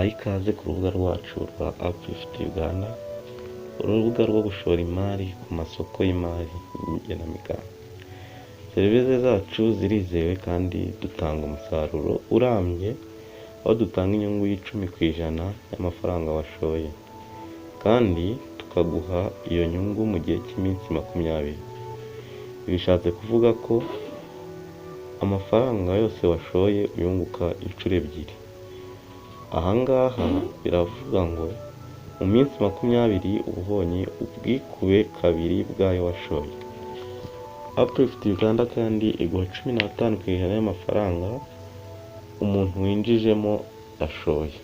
Ikaze ku rubuga rwacu rwa Uplift Uganda, urubuga rwo gushora imari ku masoko y'imari n'igenamigambi. Serivisi zacu zirizewe kandi dutanga umusaruro urambye, aho dutanga inyungu y'10% y'amafaranga washoye, kandi tukaguha iyo nyungu mu gihe cy'iminsi 20. Bishatse kuvuga ko amafaranga yose washoye uyunguka inshuro 2. Ahangaha biravuga ngo mu minsi 20 ubonye ubwikube 2 bwayo washoye. Uplift Uganda kandi iguha 15% y'amafaranga umuntu winjijemo ashoye.